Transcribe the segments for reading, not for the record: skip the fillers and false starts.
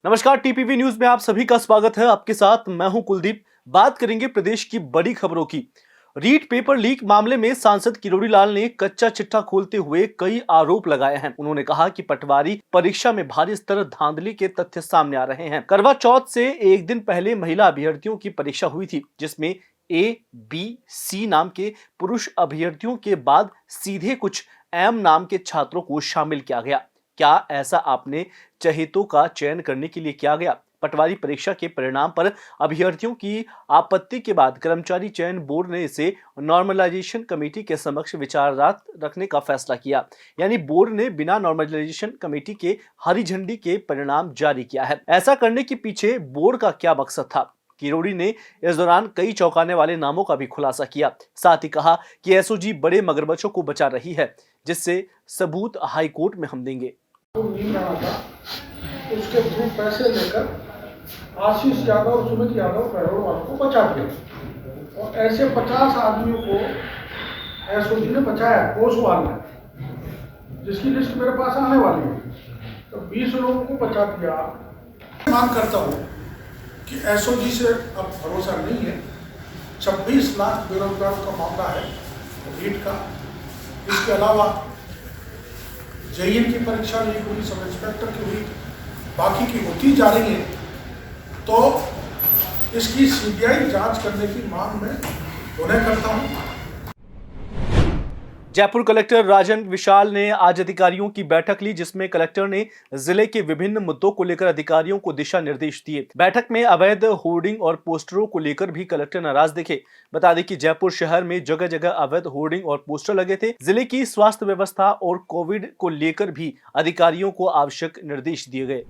नमस्कार, TPV news में आप सभी का स्वागत है। आपके साथ मैं हूं कुलदीप। बात करेंगे प्रदेश की बड़ी खबरों की। रीट पेपर लीक मामले में सांसद किरोड़ी लाल ने कच्चा चिट्ठा खोलते हुए कई आरोप लगाए हैं। उन्होंने कहा कि पटवारी परीक्षा में भारी स्तर धांधली के तथ्य सामने आ रहे हैं। करवा चौथ से एक दिन पहले महिला अभ्यर्थियों की परीक्षा हुई थी, जिसमें ABC नाम के पुरुष अभ्यर्थियों के बाद सीधे कुछ M नाम के छात्रों को शामिल किया गया। क्या ऐसा आपने चहेतों का चयन करने के लिए किया गया? पटवारी परीक्षा के परिणाम पर अभ्यर्थियों की आपत्ति के बाद कर्मचारी चयन बोर्ड ने इसे नॉर्मलाइजेशन कमेटी के समक्ष विचारार्थ रखने का फैसला किया। यानी बोर्ड ने बिना नॉर्मलाइजेशन कमेटी के हरी झंडी के परिणाम जारी किया है। ऐसा करने के पीछे बोर्ड का क्या मकसद था? किरोड़ी ने इस दौरान कई चौंकाने वाले नामों का भी खुलासा किया। साथ ही कहा कि एसओजी बड़े मगरमच्छों को बचा रही है, जिससे सबूत हाईकोर्ट में हम देंगे। नींद रहा था, उसके थ्रू पैसे लेकर आशीष यादव और सुमित यादव करोड़ वालों को बचा दिया। और ऐसे 50 आदमियों को एसओजी ने बचाया, कोसवाल ने, जिसकी लिस्ट मेरे पास आने वाली है। तो 20 लोगों को बचा दिया। मांग करता हूँ कि एसओजी से अब भरोसा नहीं है। 26 लाख बेरोजगारों का मामला है रीट का। इसके अलावा जेईएन की परीक्षा लीक हुई, सब इंस्पेक्टर की हुई, बाकी की होती जा रही है। तो इसकी सीबीआई जांच करने की मांग मैं उन्हें करता हूं। जयपुर कलेक्टर राजन विशाल ने आज अधिकारियों की बैठक ली, जिसमें कलेक्टर ने जिले के विभिन्न मुद्दों को लेकर अधिकारियों को दिशा निर्देश दिए। बैठक में अवैध होर्डिंग और पोस्टरों को लेकर भी कलेक्टर नाराज दिखे। बता दें कि जयपुर शहर में जगह जगह अवैध होर्डिंग और पोस्टर लगे थे। जिले की स्वास्थ्य व्यवस्था और कोविड को लेकर भी अधिकारियों को आवश्यक निर्देश दिए गए।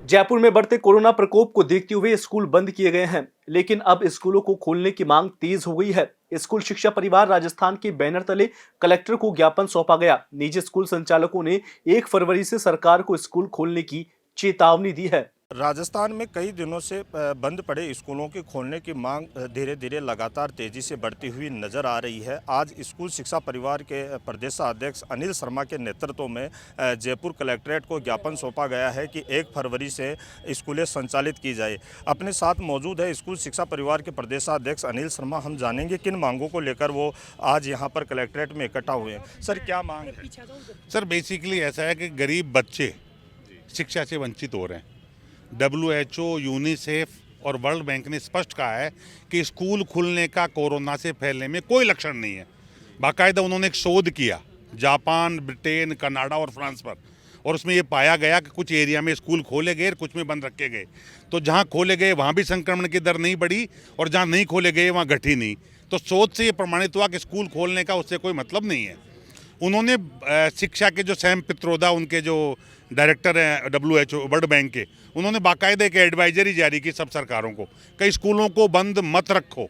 जयपुर में बढ़ते कोरोना प्रकोप को देखते हुए स्कूल बंद किए गए हैं, लेकिन अब स्कूलों को खोलने की मांग तेज हो गई है। स्कूल शिक्षा परिवार राजस्थान के बैनर तले कलेक्टर को ज्ञापन सौंपा गया। निजी स्कूल संचालकों ने 1 फरवरी से सरकार को स्कूल खोलने की चेतावनी दी है। राजस्थान में कई दिनों से बंद पड़े स्कूलों के खोलने की मांग धीरे धीरे लगातार तेजी से बढ़ती हुई नजर आ रही है। आज स्कूल शिक्षा परिवार के प्रदेशाध्यक्ष अनिल शर्मा के नेतृत्व में जयपुर कलेक्ट्रेट को ज्ञापन सौंपा गया है कि 1 फरवरी से स्कूलें संचालित की जाए। अपने साथ मौजूद है स्कूल शिक्षा परिवार के प्रदेशाध्यक्ष अनिल शर्मा। हम जानेंगे किन मांगों को लेकर वो आज यहाँ पर कलेक्ट्रेट में इकट्ठा हुए हैं। सर, क्या मांग है? सर, बेसिकली ऐसा है कि गरीब बच्चे शिक्षा से वंचित हो रहे हैं। WHO, यूनिसेफ और वर्ल्ड बैंक ने स्पष्ट कहा है कि स्कूल खुलने का कोरोना से फैलने में कोई लक्षण नहीं है। बाकायदा उन्होंने एक शोध किया जापान, ब्रिटेन, कनाडा और फ्रांस पर, और उसमें ये पाया गया कि कुछ एरिया में स्कूल खोले गए और कुछ में बंद रखे गए। तो जहाँ खोले गए वहाँ भी संक्रमण की दर नहीं बढ़ी और जहाँ नहीं खोले गए वहाँ घटी नहीं। तो शोध से ये प्रमाणित हुआ कि स्कूल खोलने का उससे कोई मतलब नहीं है। उन्होंने शिक्षा के जो सैम पित्रोदा, उनके जो डायरेक्टर हैं WHO वर्ल्ड बैंक के, उन्होंने बाकायदा एक एडवाइजरी जारी की सब सरकारों को, कई स्कूलों को बंद मत रखो।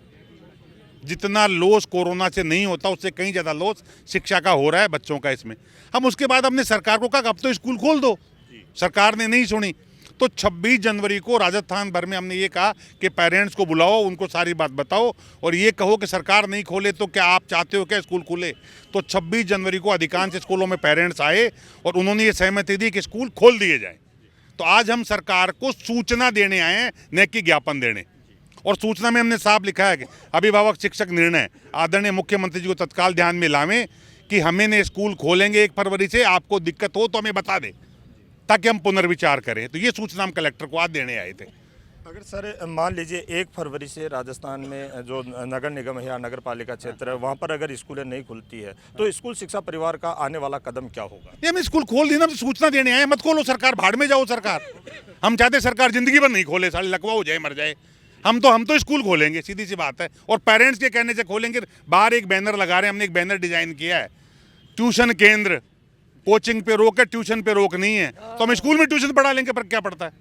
जितना लॉस कोरोना से नहीं होता उससे कहीं ज़्यादा लॉस शिक्षा का हो रहा है, बच्चों का। इसमें हम उसके बाद हमने सरकार को कहा अब तो स्कूल खोल दो। सरकार ने नहीं सुनी। तो 26 जनवरी को राजस्थान भर में हमने ये कहा कि पेरेंट्स को बुलाओ, उनको सारी बात बताओ और ये कहो कि सरकार नहीं खोले तो क्या आप चाहते हो क्या स्कूल खुले। तो 26 जनवरी को अधिकांश स्कूलों में पेरेंट्स आए और उन्होंने ये सहमति दी कि स्कूल खोल दिए जाए। तो आज हम सरकार को सूचना देने आए हैं, न कि ज्ञापन देने। और सूचना में हमने साफ लिखा है कि अभिभावक शिक्षक निर्णय आदरणीय मुख्यमंत्री जी को तत्काल ध्यान में लावें कि हमें स्कूल खोलेंगे 1 फरवरी से, आपको दिक्कत हो तो हमें बता दें ताकि हम पुनर्विचार करें। तो ये सूचना हम कलेक्टर को आज देने आए थे। अगर सर मान लीजिए 1 फरवरी से राजस्थान में जो नगर निगम है या नगर पालिका क्षेत्र है वहाँ पर अगर स्कूलें नहीं खुलती है तो स्कूल शिक्षा परिवार का आने वाला कदम क्या होगा? ये हम स्कूल खोल देना, तो सूचना देने आए। मत खोलो सरकार, भाड़ में जाओ सरकार। हम चाहते सरकार जिंदगी भर नहीं खोले, साले लकवा हो जाए, मर जाए। हम तो स्कूल खोलेंगे, सीधी सी बात है। और पेरेंट्स के कहने से खोलेंगे। बाहर एक बैनर लगा रहे हैं, हमने एक बैनर डिजाइन किया है, ट्यूशन केंद्र, कोचिंग पे रोक है, ट्यूशन पे रोक नहीं है। तो हम स्कूल में ट्यूशन पढ़ा लेंगे, पर क्या पड़ता है?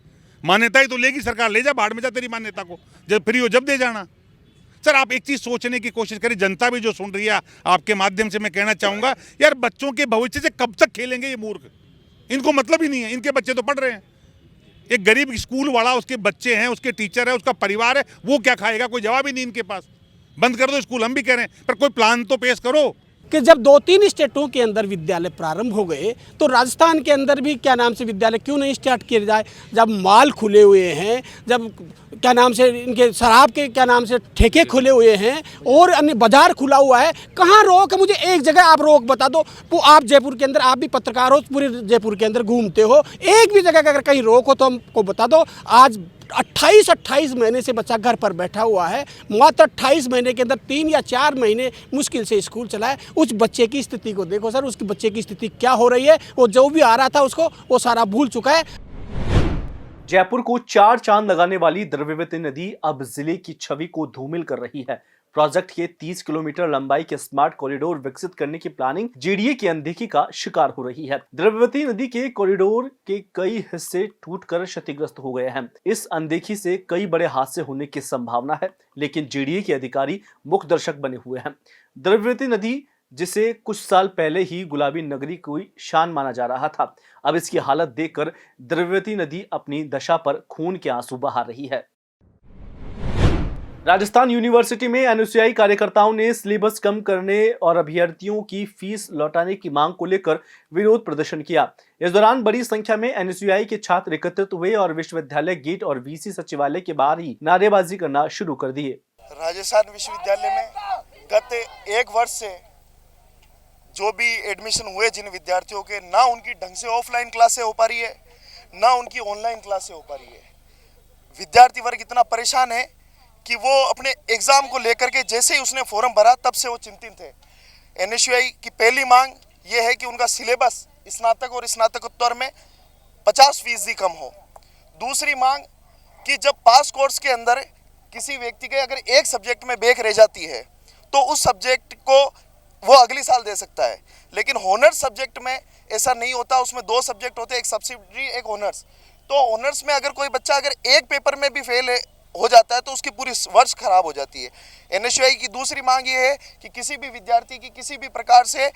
मान्यता ही तो लेगी सरकार। ले जा, भाड़ में जा तेरी मान्यता को, जब फ्री हो जब दे जाना। सर, आप एक चीज सोचने की कोशिश करें, जनता भी जो सुन रही है, आपके माध्यम से मैं कहना चाहूंगा, यार बच्चों के भविष्य से कब तक खेलेंगे ये मूर्ख? इनको मतलब ही नहीं है। इनके बच्चे तो पढ़ रहे हैं। एक गरीब स्कूल वाला, उसके बच्चे हैं, उसके टीचर है, उसका परिवार है, वो क्या खाएगा? कोई जवाब ही नहीं इनके पास। बंद कर दो स्कूल, हम भी कह रहे हैं, पर कोई प्लान तो पेश करो। कि जब 2-3 स्टेटों के अंदर विद्यालय प्रारंभ हो गए तो राजस्थान के अंदर भी क्या नाम से विद्यालय क्यों नहीं स्टार्ट किए जाए। जब मॉल खुले हुए हैं, जब क्या नाम से इनके शराब के क्या नाम से ठेके खुले हुए हैं और अन्य बाजार खुला हुआ है, कहाँ रोक है? मुझे एक जगह आप रोक बता दो। वो आप जयपुर के अंदर, आप भी पत्रकार हो, पूरे जयपुर के अंदर घूमते हो, एक भी जगह अगर कहीं रोक हो तो हमको बता दो। आज 28 महीने से बच्चा घर पर बैठा हुआ है, मात्र 28 महीने के अंदर 3 या 4 महीने मुश्किल से स्कूल चला है। उस बच्चे की स्थिति को देखो सर, उसके बच्चे की स्थिति क्या हो रही है। वो जो भी आ रहा था उसको वो सारा भूल चुका है। जयपुर को 4 चांद लगाने वाली द्रव्यवती नदी अब जिले की छवि को धूमिल कर रही है। प्रोजेक्ट के 30 किलोमीटर लंबाई के स्मार्ट कॉरिडोर विकसित करने की प्लानिंग जेडीए की अनदेखी का शिकार हो रही है। द्रव्यवती नदी के कॉरिडोर के कई हिस्से टूटकर क्षतिग्रस्त हो गए हैं। इस अनदेखी से कई बड़े हादसे होने की संभावना है, लेकिन जेडीए के अधिकारी मुख्य दर्शक बने हुए हैं। द्रव्यवती नदी, जिसे कुछ साल पहले ही गुलाबी नगरी की शान माना जा रहा था, अब इसकी हालत देखकर द्रव्यवती नदी अपनी दशा पर खून के आंसू बहा रही है। राजस्थान यूनिवर्सिटी में एनएसयूआई कार्यकर्ताओं ने सिलेबस कम करने और अभ्यर्थियों की फीस लौटाने की मांग को लेकर विरोध प्रदर्शन किया। इस दौरान बड़ी संख्या में एनएसयूआई के छात्र एकत्रित हुए और विश्वविद्यालय गेट और वीसी सचिवालय के बाहर ही नारेबाजी करना शुरू कर दिए। राजस्थान विश्वविद्यालय में गत 1 वर्ष से जो भी एडमिशन हुए जिन विद्यार्थियों के, ना उनकी ढंग से ऑफलाइन क्लासें हो पा रही है, ना उनकी ऑनलाइन क्लासें हो पा रही है। विद्यार्थी वर्ग इतना परेशान है कि वो अपने एग्जाम को लेकर के जैसे ही उसने फॉर्म भरा तब से वो चिंतित थे। एनएसयूआई की पहली मांग ये है कि उनका सिलेबस स्नातक और स्नातकोत्तर में 50% कम हो। दूसरी मांग कि जब पास कोर्स के अंदर किसी व्यक्ति के अगर एक सब्जेक्ट में बैक रह जाती है तो उस सब्जेक्ट को वो अगले साल दे सकता है, लेकिन ऑनर्स सब्जेक्ट में ऐसा नहीं होता। उसमें 2 सब्जेक्ट होते हैं, एक सब्सिडरी एक ऑनर्स। तो ऑनर्स में अगर कोई बच्चा अगर एक पेपर में भी फेल हो जाता है तो उसकी पूरी वर्ष खराब हो जाती है। एनएसयूआई की दूसरी मांग ये है कि किसी भी विद्यार्थी की किसी भी प्रकार से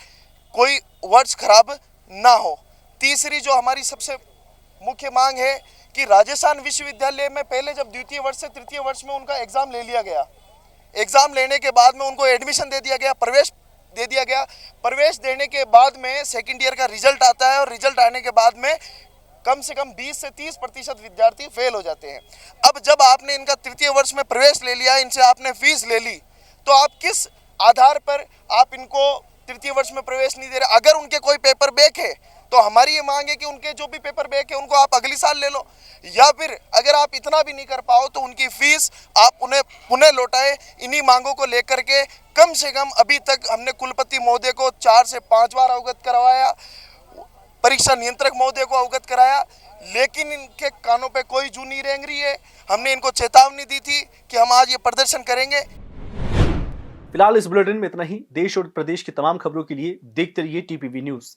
कोई वर्ष खराब ना हो। तीसरी जो हमारी सबसे मुख्य मांग है कि राजस्थान विश्वविद्यालय में पहले जब द्वितीय वर्ष से तृतीय वर्ष में उनका एग्जाम ले लिया गया, एग्जाम लेने के बाद में उनको एडमिशन दे दिया गया, प्रवेश दे दिया गया। प्रवेश देने के बाद में सेकेंड ईयर का रिजल्ट आता है और रिजल्ट आने के बाद में कम से कम 20 से 30% विद्यार्थी फेल हो जाते हैं। अब जब आपने इनका तृतीय वर्ष में प्रवेश ले लिया, इनसे आपने फीस ले ली, तो आप किस आधार पर आप इनको तृतीय वर्ष में प्रवेश नहीं दे रहे? अगर उनके कोई पेपर बैक है तो हमारी ये मांग है कि उनके जो भी पेपर बैक है उनको आप अगले साल ले लो, या फिर अगर आप इतना भी नहीं कर पाओ तो उनकी फीस आप उन्हें पुनः लौटाए। इन्हीं मांगों को लेकर के कम से कम अभी तक हमने कुलपति महोदय को 4 से 5 बार अवगत करवाया, परीक्षा नियंत्रक महोदय को अवगत कराया, लेकिन इनके कानों पे कोई जू नहीं रेंग रही है। हमने इनको चेतावनी दी थी कि हम आज ये प्रदर्शन करेंगे। फिलहाल इस बुलेटिन में इतना ही। देश और प्रदेश की तमाम खबरों के लिए देखते रहिए टीपीवी न्यूज।